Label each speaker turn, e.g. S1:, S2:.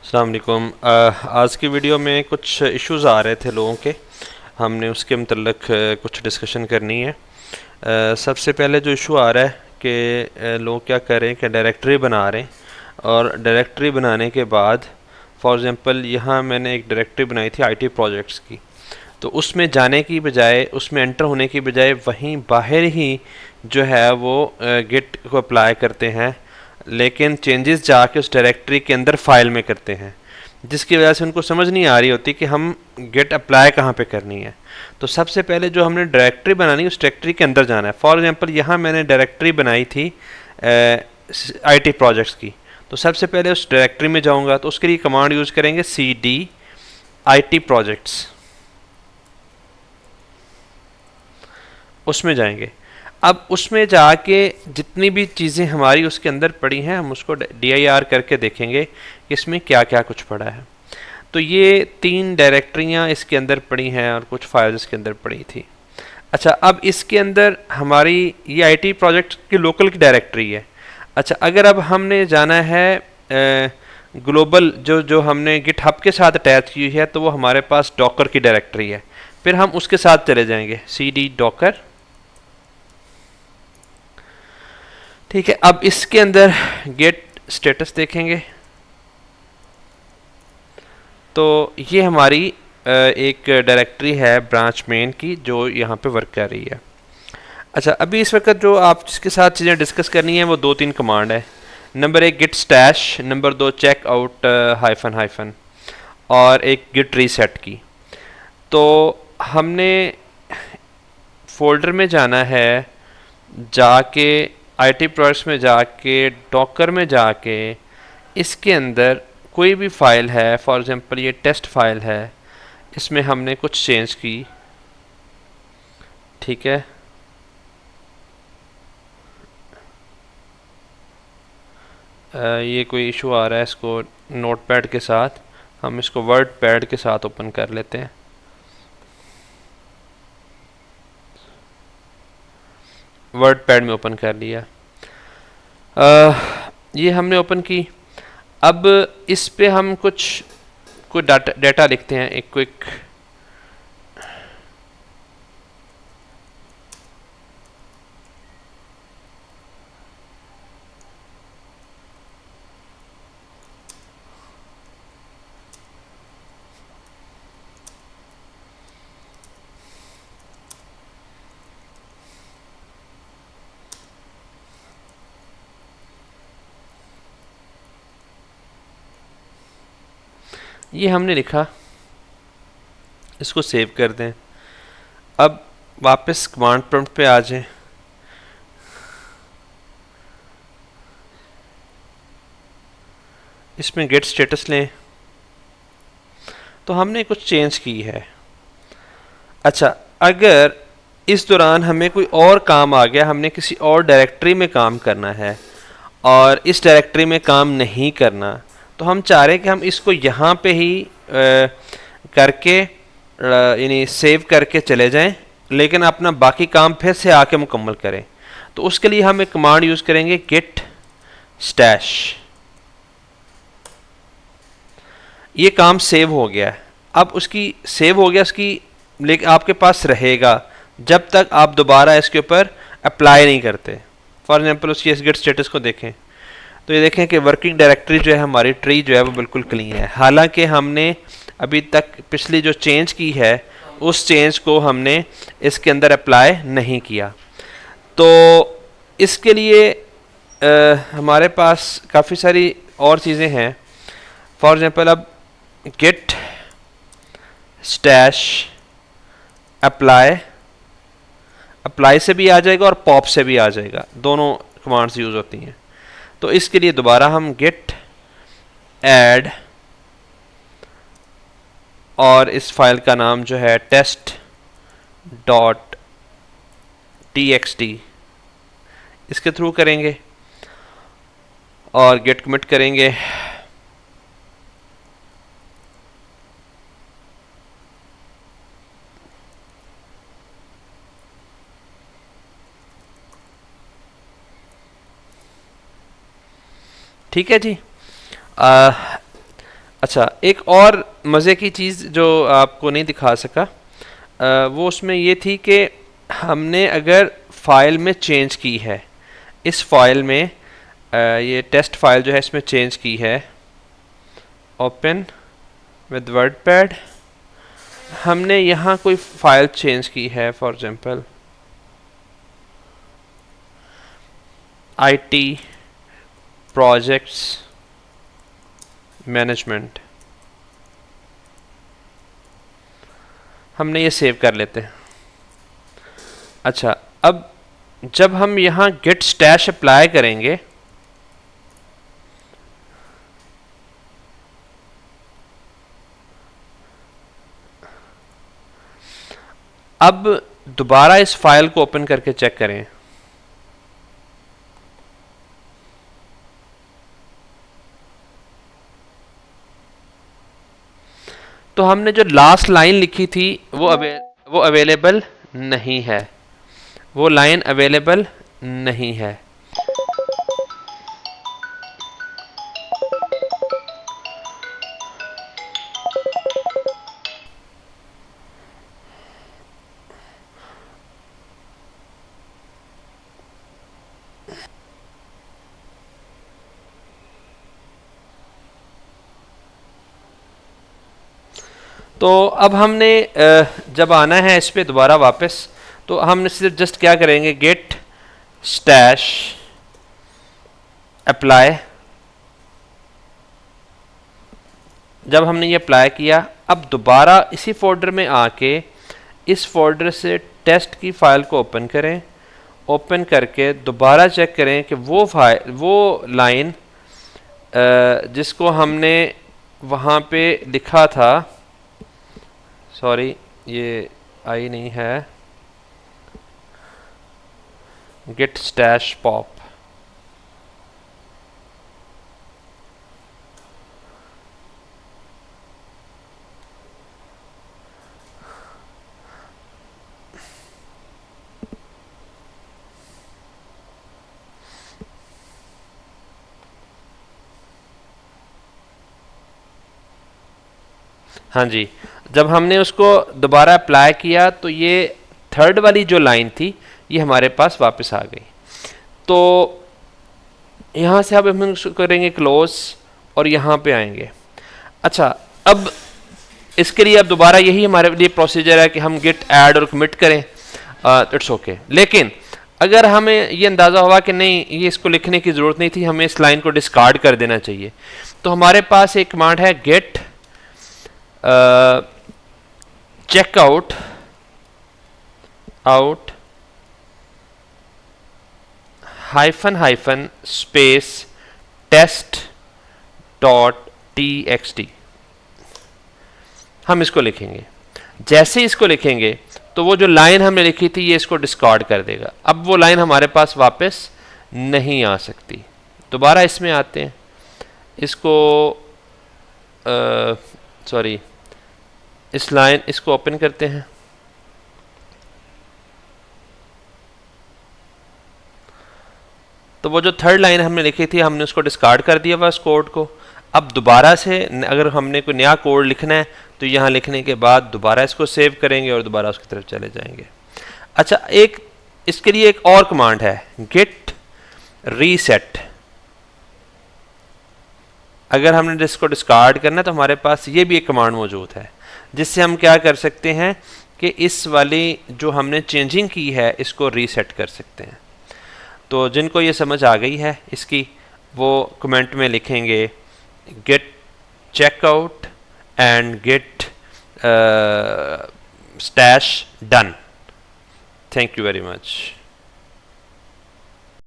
S1: अस्सलाम वालेकुम। आज की वीडियो में कुछ इश्यूज़ आ रहे थे लोगों के, हमने उसके मतलब कुछ डिस्कशन करनी है। सबसे पहले जो इशू आ रहा है कि लोग क्या कर रहे हैं कि डायरेक्टरी बना रहे हैं, और डायरेक्टरी बनाने के बाद फॉर एग्ज़ाम्पल यहाँ मैंने एक डायरेक्टरी बनाई थी आईटी प्रोजेक्ट्स की, तो उसमें जाने की बजाय, उसमें एंटर होने की बजाय वहीं बाहर ही जो है वो गिट को अप्लाई करते हैं, लेकिन चेंजेस जाके उस डायरेक्टरी के अंदर फाइल में करते हैं, जिसकी वजह से उनको समझ नहीं आ रही होती कि हम गेट अप्लाई कहाँ पे करनी है। तो सबसे पहले जो हमने डायरेक्टरी बनानी है उस डायरेक्टरी के अंदर जाना है। फॉर एग्जांपल यहाँ मैंने डायरेक्टरी बनाई थी आईटी प्रोजेक्ट्स की, तो सबसे पहले उस डायरेक्टरी में जाऊँगा, तो उसके लिए कमांड यूज़ करेंगे cd IT प्रोजेक्ट्स, उसमें जाएंगे। अब उसमें जाके जितनी भी चीज़ें हमारी उसके अंदर पड़ी हैं हम उसको DIR करके देखेंगे कि इसमें क्या क्या कुछ पड़ा है। तो ये 3 डायरेक्टरियाँ इसके अंदर पड़ी हैं और कुछ फाइल्स इसके अंदर पड़ी थी। अच्छा, अब इसके अंदर हमारी ये आईटी प्रोजेक्ट की लोकल की डायरेक्टरी है। अच्छा, अगर अब हमने जाना है ग्लोबल, जो जो हमने गिट हब के साथ अटैच की है, तो वो हमारे पास डॉकर की डायरेक्टरी है, फिर हम उसके साथ चले जाएंगे cd डॉकर। ठीक है, अब इसके अंदर गेट स्टेटस देखेंगे तो ये हमारी एक डायरेक्टरी है ब्रांच मेन की जो यहाँ पे वर्क कर रही है। अच्छा, अभी इस वक्त जो आप जिसके साथ चीज़ें डिस्कस करनी है वो 2-3 कमांड है। Number 1 git stash, number 2 check out hyphen hyphen, और एक गिट रीसेट की। तो हमने फोल्डर में जाना है, जाके आईटी प्रोजेक्ट्स में जाके डॉकर में जाके इसके अंदर कोई भी फाइल है, फॉर एग्जांपल ये टेस्ट फाइल है, इसमें हमने कुछ चेंज की। ठीक है, ये कोई इशू आ रहा है, इसको नोटपैड के साथ, हम इसको वर्ड पैड के साथ ओपन कर लेते हैं। वर्ड पैड में ओपन कर लिया। ये हमने ओपन की। अब इस पे हम कुछ डाटा लिखते हैं, एक क्विक। ये हमने लिखा, इसको सेव कर दें। अब वापस कमांड प्रॉम्प्ट पे आ जाएं। इसमें गेट स्टेटस लें, तो हमने कुछ चेंज की है। अच्छा, अगर इस दौरान हमें कोई और काम आ गया, हमने किसी और डायरेक्टरी में काम करना है और इस डायरेक्टरी में काम नहीं करना, तो हम चाह रहे हैं कि हम इसको यहाँ पे ही करके यानी सेव करके चले जाएं, लेकिन अपना बाकी काम फिर से आके मुकम्मल करें। तो उसके लिए हम एक कमांड यूज़ करेंगे गिट स्टैश। ये काम सेव हो गया है, अब उसकी सेव हो गया उसकी, लेकिन आपके पास रहेगा जब तक आप दोबारा इसके ऊपर अप्लाई नहीं करते। फॉर एग्जांपल उसकी इस गिट स्टेटस को देखें, तो ये देखें कि वर्किंग डायरेक्टरी जो है, हमारी ट्री जो है वो बिल्कुल क्लीन है। हालांकि हमने अभी तक पिछली जो चेंज की है उस चेंज को हमने इसके अंदर अप्लाई नहीं किया। तो इसके लिए हमारे पास काफ़ी सारी और चीज़ें हैं। फॉर एग्जांपल अब गिट स्टैश अप्लाई, अप्लाई से भी आ जाएगा और पॉप से भी आ जाएगा, दोनों कमांड्स यूज़ होती हैं। तो इसके लिए दोबारा हम गिट ऐड, और इस फाइल का नाम जो है टेस्ट डॉट txt, इसके थ्रू करेंगे और गेट कमिट करेंगे। ठीक है जी। अच्छा, एक और मज़े की चीज़ जो आपको नहीं दिखा सका, वो उसमें ये थी कि हमने अगर फाइल में चेंज की है, इस फाइल में ये टेस्ट फाइल जो है इसमें चेंज की है, ओपन विद वर्डपैड, हमने यहाँ कोई फाइल चेंज की है, for example IT projects management, हमने ये सेव कर लेते हैं। अच्छा, अब जब हम यहाँ गेट स्टैश अप्लाई करेंगे, अब दोबारा इस फाइल को ओपन करके चेक करें, तो हमने जो लास्ट लाइन लिखी थी वो अवेलेबल नहीं है, वो लाइन अवेलेबल नहीं है। तो अब हमने जब आना है इस पे दोबारा वापस, तो हमने सिर्फ जस्ट क्या करेंगे, गेट स्टैश अप्लाई। जब हमने ये अप्लाई किया, अब दोबारा इसी फोल्डर में आके इस फोल्डर से टेस्ट की फाइल को ओपन करें, ओपन करके दोबारा चेक करें कि वो लाइन जिसको हमने वहाँ पे लिखा था, सॉरी ये आई नहीं है, गेट स्टैश पॉप, हाँ जी, जब हमने उसको दोबारा अप्लाई किया तो ये थर्ड वाली जो लाइन थी ये हमारे पास वापस आ गई। तो यहाँ से अब हम करेंगे क्लोज और यहाँ पे आएंगे। अच्छा, अब इसके लिए अब दोबारा यही हमारे लिए प्रोसीजर है कि हम गिट ऐड और कमिट करें, इट्स ओके। लेकिन अगर हमें ये अंदाज़ा हुआ कि नहीं ये इसको लिखने की ज़रूरत नहीं थी, हमें इस लाइन को डिस्कार्ड कर देना चाहिए, तो हमारे पास एक कमांड है git checkout out hyphen space test dot txt। हम इसको लिखेंगे, जैसे इसको लिखेंगे तो वो जो लाइन हमने लिखी थी ये इसको डिस्कार्ड कर देगा। अब वो लाइन हमारे पास वापस नहीं आ सकती। दोबारा इसमें आते हैं, इसको सॉरी इस लाइन इसको ओपन करते हैं, तो वो जो थर्ड लाइन हमने लिखी थी हमने उसको डिस्कार्ड कर दिया हुआ इस कोड को। अब दोबारा से अगर हमने कोई नया कोड लिखना है तो यहाँ लिखने के बाद दोबारा इसको सेव करेंगे और दोबारा उसकी तरफ चले जाएंगे। अच्छा, एक इसके लिए एक और कमांड है गेट रीसेट। अगर हमने इसको डिस्कार्ड करना है तो हमारे पास ये भी एक कमांड मौजूद है जिससे हम क्या कर सकते हैं कि इस वाली जो हमने चेंजिंग की है इसको रीसेट कर सकते हैं। तो जिनको ये समझ आ गई है इसकी, वो कमेंट में लिखेंगे git checkout and git stash done. Thank you very much.